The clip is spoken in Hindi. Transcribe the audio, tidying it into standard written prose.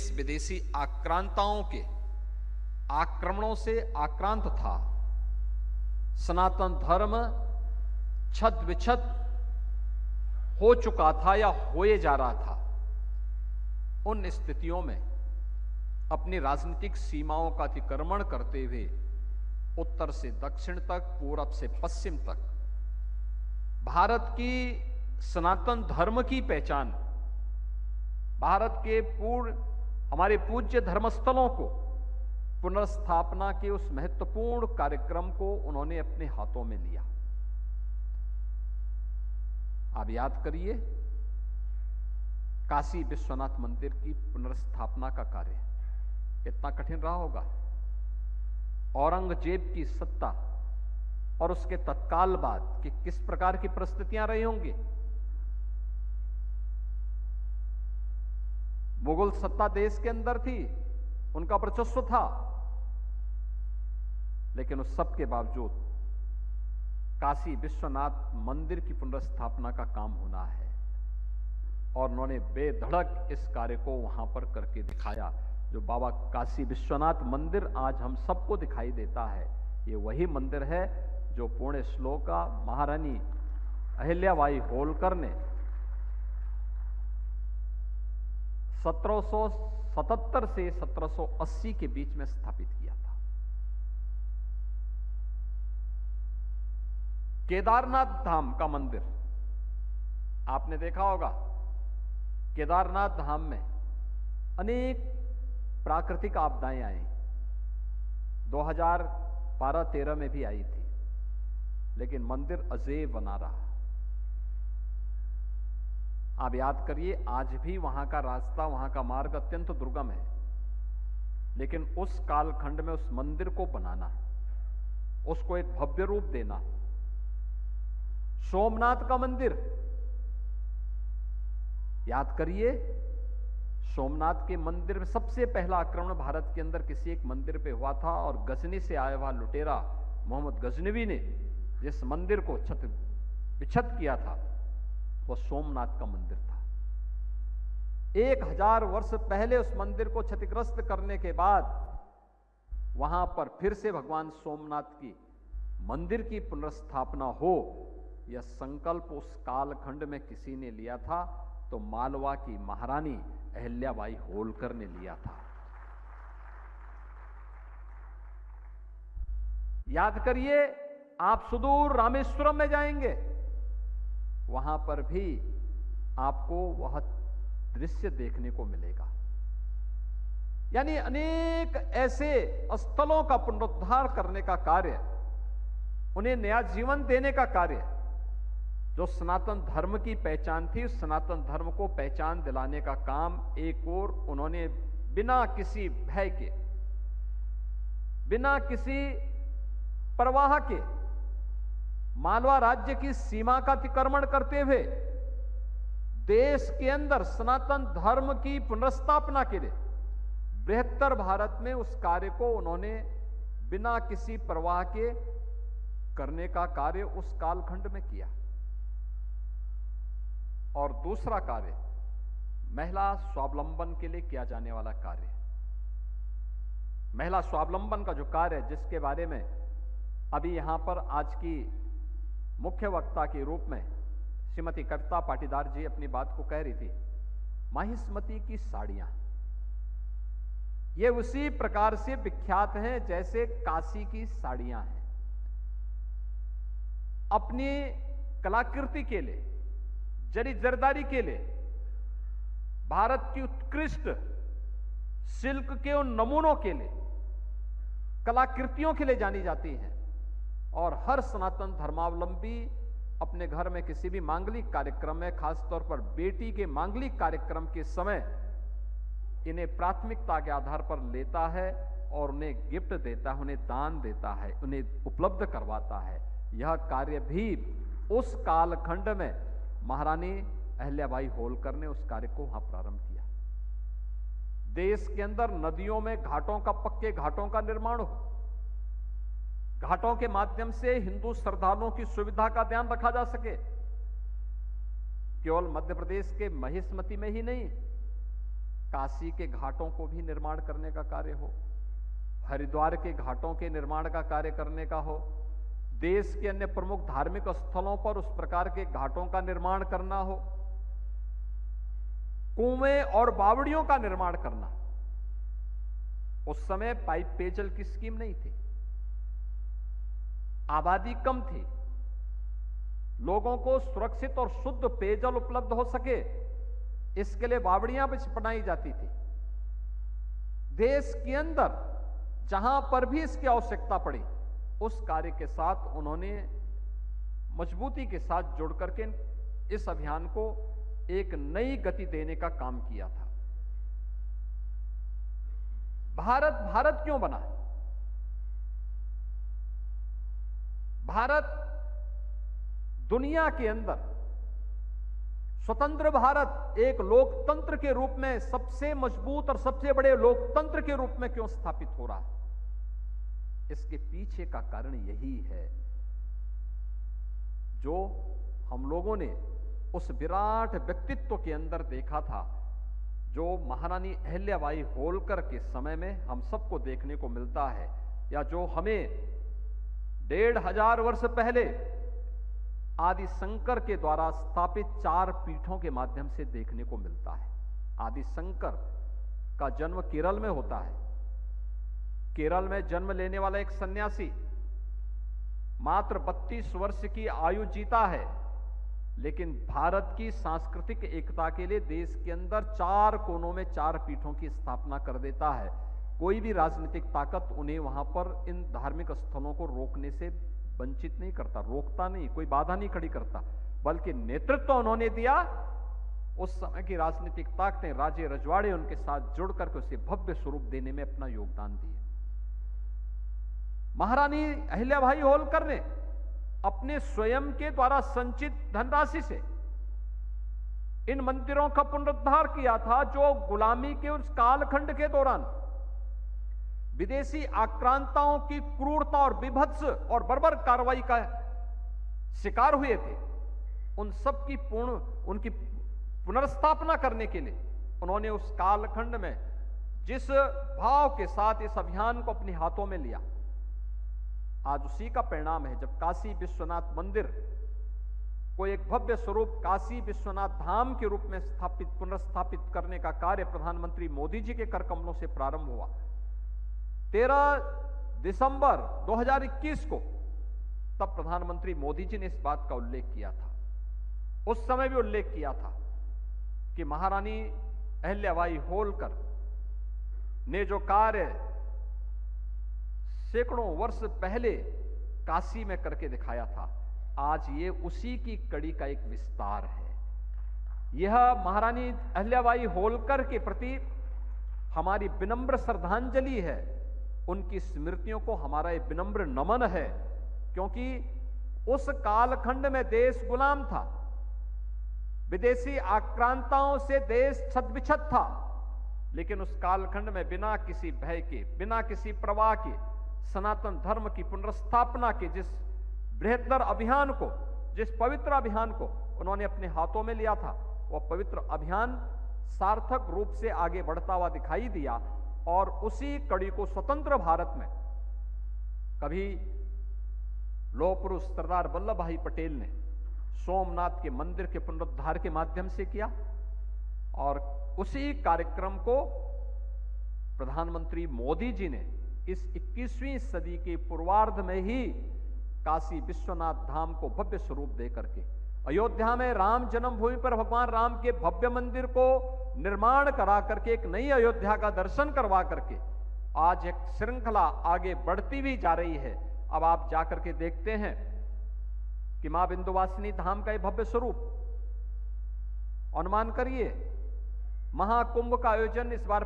देश विदेशी आक्रांताओं के आक्रमणों से आक्रांत था। सनातन धर्म छद विछद हो चुका था या होए जा रहा था। उन स्थितियों में अपनी राजनीतिक सीमाओं का अतिक्रमण करते हुए उत्तर से दक्षिण तक, पूरब से पश्चिम तक भारत की सनातन धर्म की पहचान, भारत के हमारे पूज्य धर्मस्थलों को पुनर्स्थापना के उस महत्वपूर्ण कार्यक्रम को उन्होंने अपने हाथों में लिया। आप याद करिए, काशी विश्वनाथ मंदिर की पुनर्स्थापना का कार्य कितना कठिन रहा होगा। औरंगजेब की सत्ता और उसके तत्काल बाद कि किस प्रकार की परिस्थितियां रही होंगी। मुगल सत्ता देश के अंदर थी, उनका वर्चस्व था, लेकिन उस सब के बावजूद काशी विश्वनाथ मंदिर की पुनर्स्थापना का काम होना है और उन्होंने बेधड़क इस कार्य को वहां पर करके दिखाया। जो बाबा काशी विश्वनाथ मंदिर आज हम सबको दिखाई देता है, ये वही मंदिर है जो पुण्य श्लोका महारानी अहिल्याबाई होलकर ने 1777 से 1780 के बीच में स्थापित किया था। केदारनाथ धाम का मंदिर आपने देखा होगा। केदारनाथ धाम में अनेक प्राकृतिक आपदाएं आई, 2012-13 में भी आई थी, लेकिन मंदिर अजेय बना रहा। आप याद करिए, आज भी वहां का रास्ता, वहां का मार्ग अत्यंत दुर्गम है, लेकिन उस कालखंड में उस मंदिर को बनाना, उसको एक भव्य रूप देना। सोमनाथ का मंदिर याद करिए, सोमनाथ के मंदिर में सबसे पहला आक्रमण भारत के अंदर किसी एक मंदिर पे हुआ था और गजनी से आया हुआ लुटेरा मोहम्मद गजनवी ने जिस मंदिर को छत विछत किया था वह सोमनाथ का मंदिर था। 1000 वर्ष पहले उस मंदिर को क्षतिग्रस्त करने के बाद वहां पर फिर से भगवान सोमनाथ की मंदिर की पुनर्स्थापना हो, यह संकल्प उस कालखंड में किसी ने लिया था तो मालवा की महारानी अहिल्याबाई होलकर ने लिया था। याद करिए, आप सुदूर रामेश्वरम में जाएंगे, वहां पर भी आपको वह दृश्य देखने को मिलेगा। यानी अनेक ऐसे स्थलों का पुनरुद्धार करने का कार्य, उन्हें नया जीवन देने का कार्य, जो सनातन धर्म की पहचान थी, उस सनातन धर्म को पहचान दिलाने का काम एक और उन्होंने बिना किसी भय के, बिना किसी परवाह के मालवा राज्य की सीमा का अतिक्रमण करते हुए देश के अंदर सनातन धर्म की पुनर्स्थापना के लिए बृहत्तर भारत में उस कार्य को उन्होंने बिना किसी परवाह के करने का कार्य उस कालखंड में किया। और दूसरा कार्य महिला स्वावलंबन के लिए किया जाने वाला कार्य, महिला स्वावलंबन का जो कार्य है, जिसके बारे में अभी यहां पर आज की मुख्य वक्ता के रूप में श्रीमती कविता पाटीदार जी अपनी बात को कह रही थी, माहिष्मती की साड़ियां ये उसी प्रकार से विख्यात हैं जैसे काशी की साड़ियां हैं। अपनी कलाकृति के लिए, जरी जरदारी के लिए, भारत की उत्कृष्ट सिल्क के उन नमूनों के लिए, कलाकृतियों के लिए जानी जाती हैं। और हर सनातन धर्मावलंबी अपने घर में किसी भी मांगलिक कार्यक्रम में, खासतौर पर बेटी के मांगलिक कार्यक्रम के समय, इन्हें प्राथमिकता के आधार पर लेता है और उन्हें गिफ्ट देता है, उन्हें दान देता है, उन्हें उपलब्ध करवाता है। यह कार्य भी उस कालखंड में महारानी अहिल्याबाई होलकर ने उस कार्य को वहां प्रारंभ किया। देश के अंदर नदियों में घाटों का, पक्के घाटों का निर्माण हो, घाटों के माध्यम से हिंदू श्रद्धालुओं की सुविधा का ध्यान रखा जा सके। केवल मध्य प्रदेश के महिष्मती में ही नहीं, काशी के घाटों को भी निर्माण करने का कार्य हो, हरिद्वार के घाटों के निर्माण का कार्य करने का हो, देश के अन्य प्रमुख धार्मिक स्थलों पर उस प्रकार के घाटों का निर्माण करना हो, कुएं और बावड़ियों का निर्माण करना। उस समय पाइप पेयजल की स्कीम नहीं थी, आबादी कम थी, लोगों को सुरक्षित और शुद्ध पेयजल उपलब्ध हो सके इसके लिए बावड़ियां भी बनाई जाती थी। देश के अंदर जहां पर भी इसकी आवश्यकता पड़ी उस कार्य के साथ उन्होंने मजबूती के साथ जुड़ करके इस अभियान को एक नई गति देने का काम किया था। भारत भारत क्यों बना? भारत दुनिया के अंदर स्वतंत्र भारत एक लोकतंत्र के रूप में सबसे मजबूत और सबसे बड़े लोकतंत्र के रूप में क्यों स्थापित हो रहा है? इसके पीछे का कारण यही है जो हम लोगों ने उस विराट व्यक्तित्व के अंदर देखा था, जो महारानी अहिल्याबाई होलकर के समय में हम सबको देखने को मिलता है, या जो हमें 1500 वर्ष पहले आदि शंकर के द्वारा स्थापित 4 पीठों के माध्यम से देखने को मिलता है। आदि शंकर का जन्म केरल में होता है। केरल में जन्म लेने वाला एक सन्यासी मात्र 32 वर्ष की आयु जीता है, लेकिन भारत की सांस्कृतिक एकता के लिए देश के अंदर 4 कोनों में 4 पीठों की स्थापना कर देता है। कोई भी राजनीतिक ताकत उन्हें वहां पर इन धार्मिक स्थलों को रोकने से वंचित नहीं करता, रोकता नहीं, कोई बाधा नहीं खड़ी करता, बल्कि नेतृत्व उन्होंने दिया। उस समय की राजनीतिक ताकतें, राजे रजवाड़े उनके साथ जुड़ करके उसे भव्य स्वरूप देने में अपना योगदान दिए। महारानी अहिल्याबाई होलकर ने अपने स्वयं के द्वारा संचित धनराशि से इन मंदिरों का पुनरुद्धार किया था, जो गुलामी के उस कालखंड के दौरान विदेशी आक्रांताओं की क्रूरता और विभत्स और बर्बर कार्रवाई का शिकार हुए थे। उन सब की उनकी पुनर्स्थापना करने के लिए उन्होंने उस कालखंड में जिस भाव के साथ इस अभियान को अपने हाथों में लिया, आज उसी का परिणाम है जब काशी विश्वनाथ मंदिर को एक भव्य स्वरूप काशी विश्वनाथ धाम के रूप में पुनर्स्थापित करने का कार्य प्रधानमंत्री मोदी जी के कर कमलों से प्रारंभ हुआ। 13 दिसंबर 2021 को तब प्रधानमंत्री मोदी जी ने इस बात का उल्लेख किया था। उस समय भी उल्लेख किया था कि महारानी अहिल्याबाई होलकर ने जो कार्य सैकड़ों वर्ष पहले काशी में करके दिखाया था, आज ये उसी की कड़ी का एक विस्तार है। यह महारानी अहिल्याबाई होलकर के प्रति हमारी विनम्र श्रद्धांजलि है, उनकी स्मृतियों को हमारा एक विनम्र नमन है, क्योंकि उस कालखंड में देश गुलाम था, विदेशी आक्रांताओं से देश छत-बिछत था, लेकिन उस कालखंड में बिना किसी भय के, बिना किसी प्रवाह के सनातन धर्म की पुनर्स्थापना के जिस बृहत्तर अभियान को, जिस पवित्र अभियान को उन्होंने अपने हाथों में लिया था, वह पवित्र अभियान सार्थक रूप से आगे बढ़ता हुआ दिखाई दिया। और उसी कड़ी को स्वतंत्र भारत में कभी लौह पुरुष सरदार वल्लभ भाई पटेल ने सोमनाथ के मंदिर के पुनरुद्धार के माध्यम से किया, और उसी कार्यक्रम को प्रधानमंत्री मोदी जी ने इस 21वीं सदी के पूर्वार्ध में ही काशी विश्वनाथ धाम को भव्य स्वरूप दे करके अयोध्या में राम जन्मभूमि पर भगवान राम के भव्य मंदिर को निर्माण करा करके एक नई अयोध्या का दर्शन करवा करके आज एक श्रृंखला आगे बढ़ती भी जा रही है। अब आप जाकर के देखते हैं कि मां विंध्यवासिनी धाम का ये भव्य स्वरूप, अनुमान करिए महाकुंभ का आयोजन इस बार